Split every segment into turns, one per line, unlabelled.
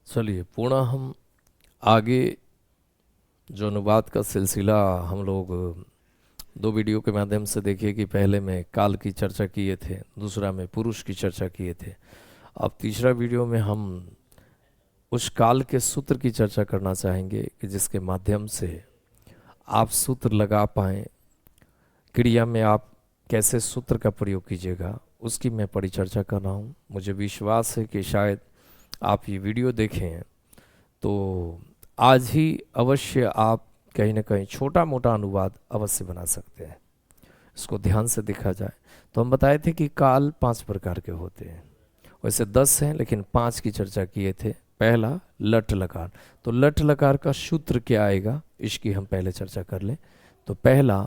चलिए पुनः हम आगे जो अनुवाद का सिलसिला हम लोग दो वीडियो के माध्यम से देखिए कि पहले में काल की चर्चा किए थे, दूसरा में पुरुष की चर्चा किए थे। अब तीसरा वीडियो में हम उस काल के सूत्र की चर्चा करना चाहेंगे कि जिसके माध्यम से आप सूत्र लगा पाएँ, क्रिया में आप कैसे सूत्र का प्रयोग कीजिएगा उसकी मैं परिचर्चा कर रहा हूँ। मुझे विश्वास है कि शायद आप ये वीडियो देखें तो आज ही अवश्य आप कहीं ना कहीं छोटा मोटा अनुवाद अवश्य बना सकते हैं। इसको ध्यान से देखा जाए तो हम बताए थे कि काल 5 प्रकार के होते हैं, वैसे 10 हैं लेकिन 5 की चर्चा किए थे। पहला लट लकार, तो लट लकार का सूत्र क्या आएगा इसकी हम पहले चर्चा कर लें। तो पहला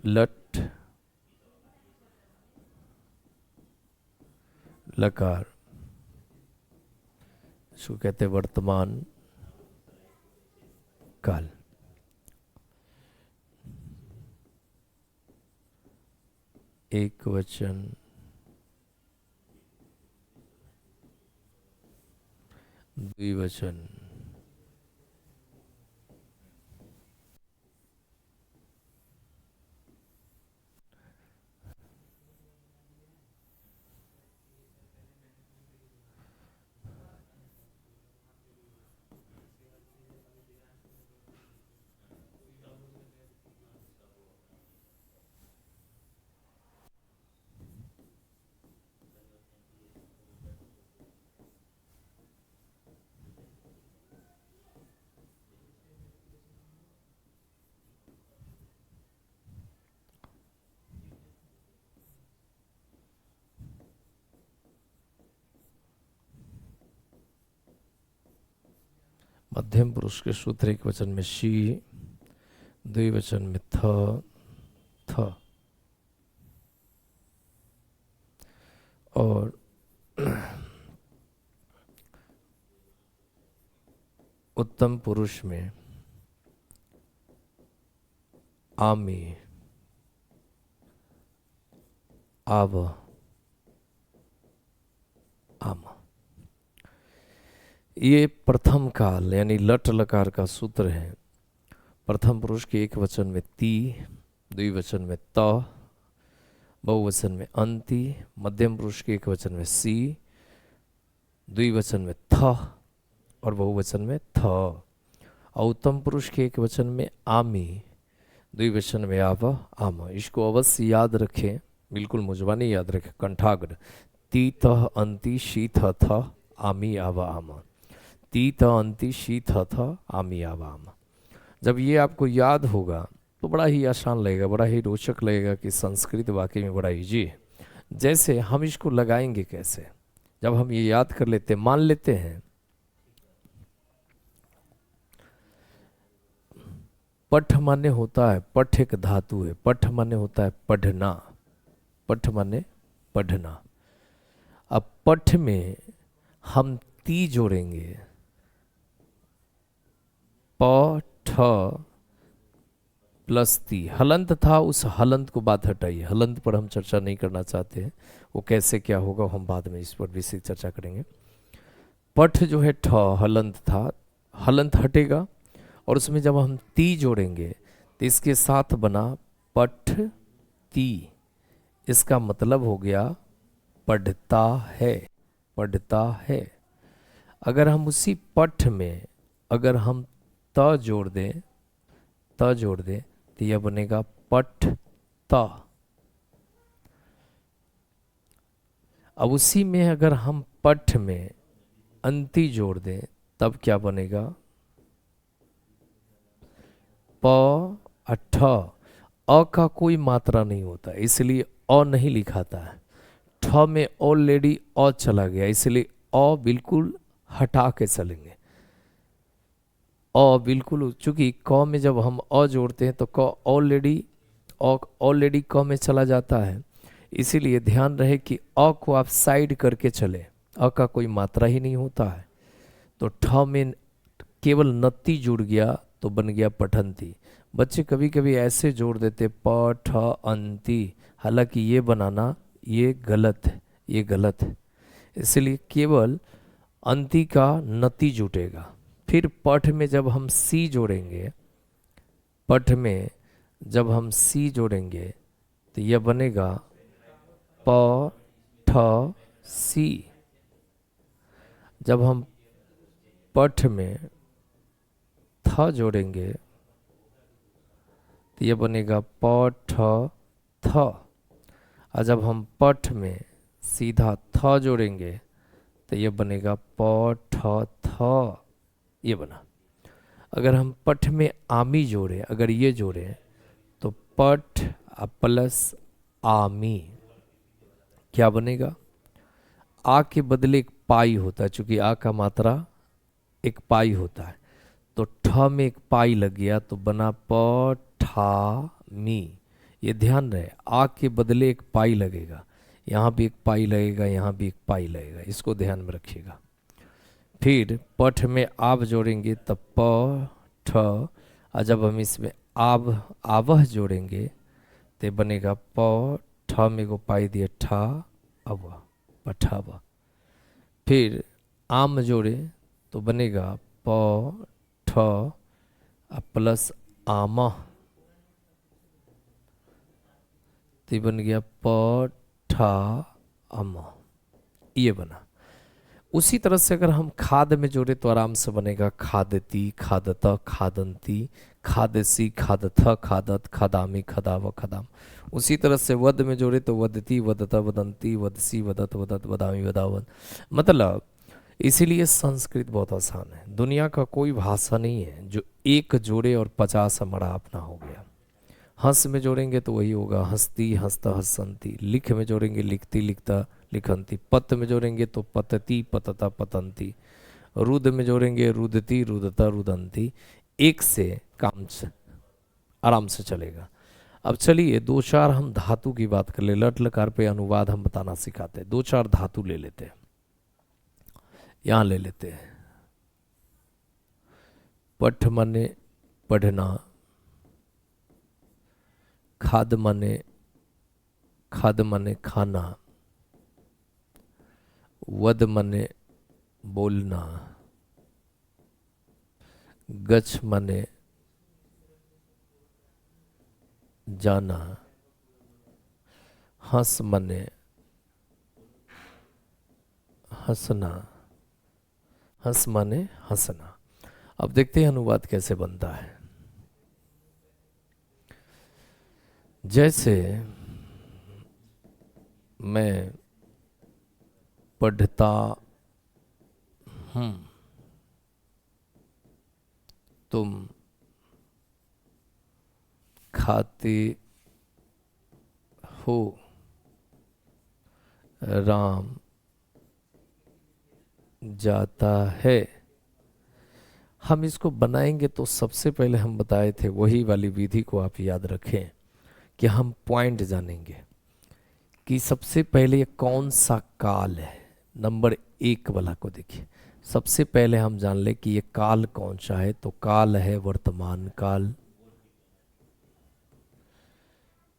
लट लकार, इसको कहते हैं वर्तमान काल। एक वचन, द्विवचन, मध्यम पुरुष के सूत्र एक वचन में शी, द्विवचन में थ और उत्तम पुरुष में आमी, आव, आम। ये प्रथम काल यानी लट लकार का सूत्र है। प्रथम पुरुष के एक वचन में ती, द्विवचन में त, बहुवचन में अंति, मध्यम पुरुष के एक वचन में सी, द्विवचन में थ और बहुवचन में थ, और उत्तम पुरुष के एक वचन में आमी, द्विवचन में आव, आम। इसको अवश्य याद रखें, बिल्कुल मुझवानी याद रखें, कंठाग्र। ती तह अंति शी थ थ आमी आव आम, ती त अंति शी थ थ आमी आव आम। जब ये आपको याद होगा तो बड़ा ही आसान लगेगा, बड़ा ही रोचक लगेगा कि संस्कृत वाकई में बड़ा इजी है। जैसे हम इसको लगाएंगे कैसे, जब हम ये याद कर लेते हैं, मान लेते हैं पठ माने होता है, पठ एक धातु है, पठ माने होता है पढ़ना, पठ माने पढ़ना। अब पठ में हम ती जोड़ेंगे, प ठ प्लस ती। हलंत था, उस हलंत को बात हटाइए, हलंत पर हम चर्चा नहीं करना चाहते हैं, वो कैसे क्या होगा हम बाद में इस पर विशेष चर्चा करेंगे। पठ जो है ठ हलंत था, हलंत हटेगा और उसमें जब हम ती जोड़ेंगे तो इसके साथ बना पठ ती। इसका मतलब हो गया पढ़ता है, पढ़ता है। अगर हम उसी पठ में अगर हम त जोड़ दें, त जोड़ दें तो यह बनेगा पठ ता। अब उसी में अगर हम पठ में अंति जोड़ दें तब क्या बनेगा, प अठ। अ का कोई मात्रा नहीं होता इसलिए अ नहीं लिखाता है, ठ में ऑलरेडी अ चला गया इसलिए अ बिल्कुल हटा के चलेंगे। अ बिल्कुल, चूंकि क में जब हम अ जोड़ते हैं तो क ऑलरेडी क में चला जाता है, इसीलिए ध्यान रहे कि अ को आप साइड करके चले, अ का कोई मात्रा ही नहीं होता है। तो ठ में केवल नत्ती जुड़ गया तो बन गया पठंती। बच्चे कभी कभी ऐसे जोड़ देते प ठ अंति, हालांकि ये बनाना ये गलत है, ये गलत है। इसलिए केवल अंति का नति जुटेगा। फिर पठ में जब हम सी जोड़ेंगे, पठ में जब हम सी जोड़ेंगे तो यह बनेगा प ठ सी। जब हम पठ में थ जोड़ेंगे तो यह बनेगा प ठ थ। और जब हम पठ में सीधा थ जोड़ेंगे तो यह बनेगा प ठ थ, ये बना। अगर हम पठ में आमी जोड़े, अगर ये जोड़े तो पठ प्लस आमी क्या बनेगा? आ के बदले एक पाई होता है, चूंकि आ का मात्रा एक पाई होता है, तो ठ में एक पाई लग गया तो बना प ठा मी। ये ध्यान रहे, आ के बदले एक पाई लगेगा, यहाँ भी एक पाई लगेगा, यहाँ भी एक पाई लगेगा, इसको ध्यान में रखिएगा। फिर पठ में आब जोड़ेंगे तब प ठ, और जब हम इसमें आब आवह जोड़ेंगे तो बनेगा प ठ में को पाई दिए ठा अव, पठावा। फिर आम जोड़े तो बनेगा प ठ प्लस आमा, तो बन गया प ठा अमा, ये बना। उसी तरह से अगर हम खाद में जोड़े तो आराम से बनेगा खादती, खादत, खादंती, खादसी, खादथ, खादत, खादामी, खदाव, खदाम। उसी तरह से वद में जोड़े तो वदती, वदत, वदंती, वदसी, वदत, वदत, वदामी, वदावन। मतलब इसीलिए संस्कृत बहुत आसान है। दुनिया का कोई भाषा नहीं है जो एक जोड़े और 50 हमारा अपना हो गया। हंस में जोड़ेंगे तो वही होगा हंसती, हंसता, हंसंती। लिख में जोड़ेंगे लिखती, लिखता, लिखंती। पत में जोड़ेंगे तो पतती, पतता, पतंती। रुद में जोड़ेंगे रुदती, रुदता, रुदंती। एक से काम आराम से चलेगा। अब चलिए 2-4 हम धातु की बात कर ले। लट लकार पे अनुवाद हम बताना सिखाते हैं। 2-4 धातु ले लेते हैं, यहां ले लेते हैं। पठ माने पढ़ना, खाद माने खाना, वद माने बोलना, गच माने जाना, हंस माने हंसना, हंस माने हंसना। अब देखते हैं अनुवाद कैसे बनता है। जैसे मैं पढ़ता हूं, तुम खाते हो, राम जाता है। हम इसको बनाएंगे तो सबसे पहले हम बताए थे वही वाली विधि को आप याद रखें कि हम पॉइंट जानेंगे कि सबसे पहले ये कौन सा काल है। नंबर 1 वाला को देखिए, सबसे पहले हम जान ले कि ये काल कौन सा है। तो काल है वर्तमान काल।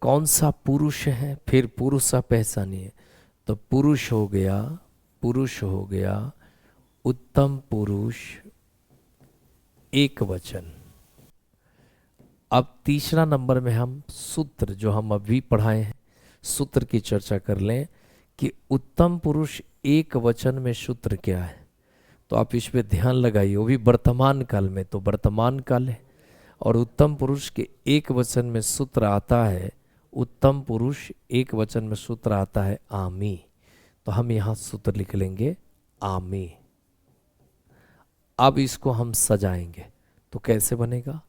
कौन सा पुरुष है, फिर पुरुष सा पहचानिए। तो पुरुष हो गया, पुरुष हो गया उत्तम पुरुष एक वचन। अब तीसरा नंबर में हम सूत्र जो हम अभी पढ़ाए हैं, सूत्र की चर्चा कर लें कि उत्तम पुरुष एक वचन में सूत्र क्या है। तो आप इस पे ध्यान लगाइए, वो भी वर्तमान काल में। तो वर्तमान काल है और उत्तम पुरुष के एक वचन में सूत्र आता है, उत्तम पुरुष एक वचन में सूत्र आता है आमी। तो हम यहां सूत्र लिख लेंगे आमी। अब इसको हम सजाएंगे तो कैसे बनेगा,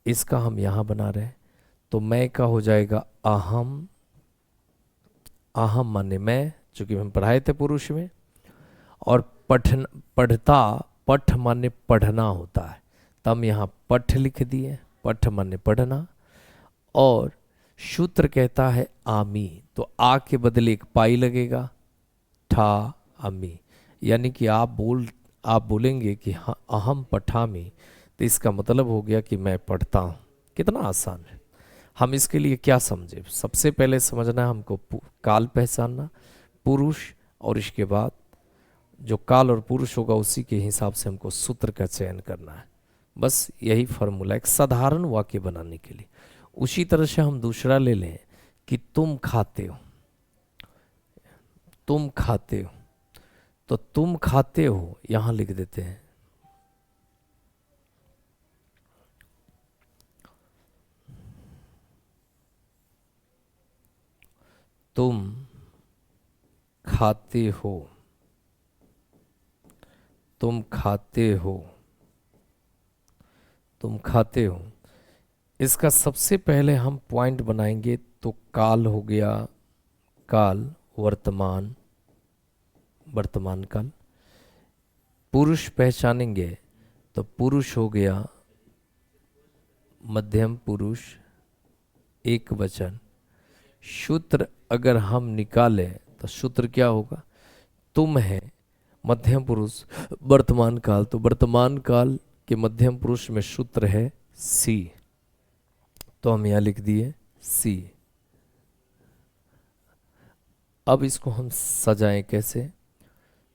इसका हम यहां बना रहे हैं। तो मैं का हो जाएगा अहम, अहम माने मैं, चूंकि हम पढ़ाए थे पुरुष में। और पढ़ता, पठ माने पढ़ना होता है, तो हम यहाँ पठ लिख दिए, पठ माने पढ़ना। और सूत्र कहता है आमी, तो आ के बदले एक पाई लगेगा, ठा अमी। यानी कि आप बोलेंगे कि हाँ अहम पठामी, तो इसका मतलब हो गया कि मैं पढ़ता हूँ। कितना आसान है। हम इसके लिए क्या समझे? सबसे पहले समझना है हमको काल पहचानना, पुरुष, और इसके बाद जो काल और पुरुष होगा उसी के हिसाब से हमको सूत्र का चयन करना है। बस यही फॉर्मूला एक साधारण वाक्य बनाने के लिए। उसी तरह से हम दूसरा ले लें कि तुम खाते हो, तुम खाते हो, तो तुम खाते हो यहां लिख देते हैं तुम खाते हो, तुम खाते हो, तुम खाते हो। इसका सबसे पहले हम पॉइंट बनाएंगे तो काल हो गया, काल वर्तमान, वर्तमान काल। पुरुष पहचानेंगे तो पुरुष हो गया मध्यम पुरुष एक वचन। सूत्र अगर हम निकालें तो सूत्र क्या होगा? तुम है मध्यम पुरुष वर्तमान काल, तो वर्तमान काल के मध्यम पुरुष में सूत्र है सी, तो हम यहां लिख दिए सी। अब इसको हम सजाएं कैसे?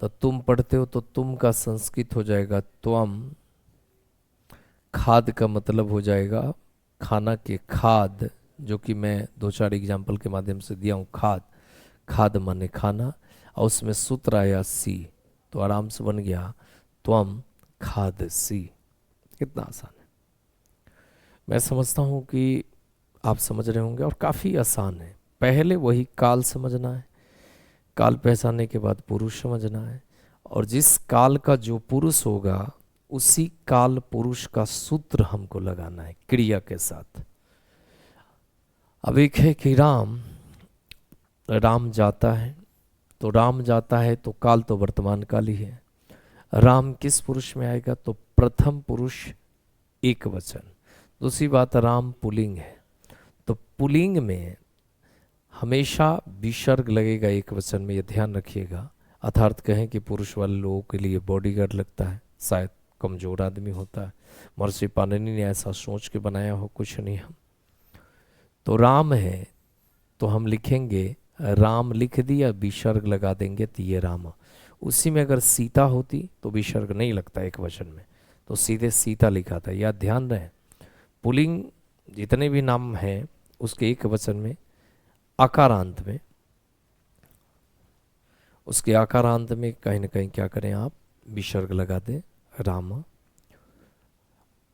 तो तुम पढ़ते हो तो तुम का संस्कृत हो जाएगा त्वम, खाद का मतलब हो जाएगा खाना के खाद, जो कि मैं दो चार एग्जाम्पल के माध्यम से दिया हूँ। खाद, खाद माने खाना, और उसमें सूत्र आया सी, तो आराम से बन गया त्वम खाद सी। कितना आसान है। मैं समझता हूँ कि आप समझ रहे होंगे, और काफ़ी आसान है। पहले वही काल समझना है, काल पहचानने के बाद पुरुष समझना है, और जिस काल का जो पुरुष होगा उसी काल पुरुष का सूत्र हमको लगाना है क्रिया के साथ। अब एक है कि राम, राम जाता है, तो राम जाता है तो काल तो वर्तमान काल ही है। राम किस पुरुष में आएगा? तो प्रथम पुरुष एक वचन। दूसरी बात, राम पुल्लिंग है, तो पुल्लिंग में हमेशा विसर्ग लगेगा एक वचन में, ये ध्यान रखिएगा। अर्थात कहें कि पुरुष वाले लोगों के लिए बॉडीगार्ड लगता है, शायद कमजोर आदमी होता है, महर्षि पाणिनि ने ऐसा सोच के बनाया हो, कुछ नहीं। हम तो राम है तो हम लिखेंगे राम, लिख दिया विसर्ग लगा देंगे तो ये राम। उसी में अगर सीता होती तो विसर्ग नहीं लगता एक वचन में, तो सीधे सीता लिखा था। यह ध्यान रहे, पुल्लिंग जितने भी नाम हैं उसके एक वचन में आकारांत में, उसके आकारांत में कहीं ना कहीं क्या करें आप, विसर्ग लगा दें राम।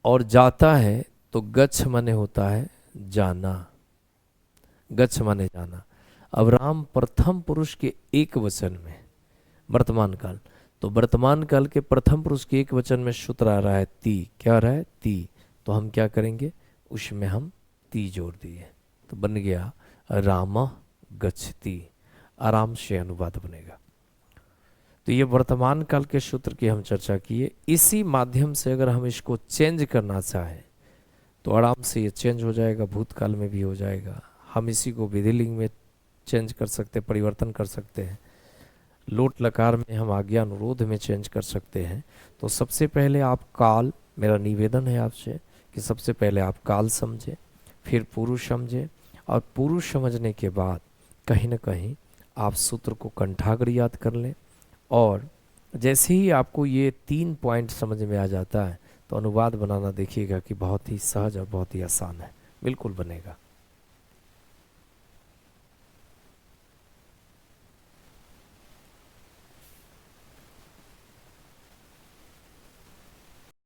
और जाता है तो गच्छ माने होता है जाना, गच्छ माने जाना। अब राम प्रथम पुरुष के एक वचन में वर्तमान काल, तो वर्तमान काल के प्रथम पुरुष के एक वचन में सूत्र आ रहा है ती, क्या आ रहा है? ती। तो हम क्या करेंगे, उसमें हम ती जोड़ दिए, तो बन गया राम गच्छति। आराम से अनुवाद बनेगा। तो ये वर्तमान काल के सूत्र की हम चर्चा किए। इसी माध्यम से अगर हम इसको चेंज करना चाहें तो आराम से ये चेंज हो जाएगा, भूतकाल में भी हो जाएगा। हम इसी को विधिलिंग में चेंज कर सकते हैं, परिवर्तन कर सकते हैं। लोट लकार में हम आज्ञा अनुरोध में चेंज कर सकते हैं। तो सबसे पहले आप काल, मेरा निवेदन है आपसे कि सबसे पहले आप काल समझें, फिर पुरुष समझें, और पुरुष समझने के बाद कहीं ना कहीं आप सूत्र को कंठाग्र याद कर लें। और जैसे ही आपको ये 3 पॉइंट समझ में आ जाता है तो अनुवाद बनाना देखिएगा कि बहुत ही सहज और बहुत ही आसान है, बिल्कुल बनेगा।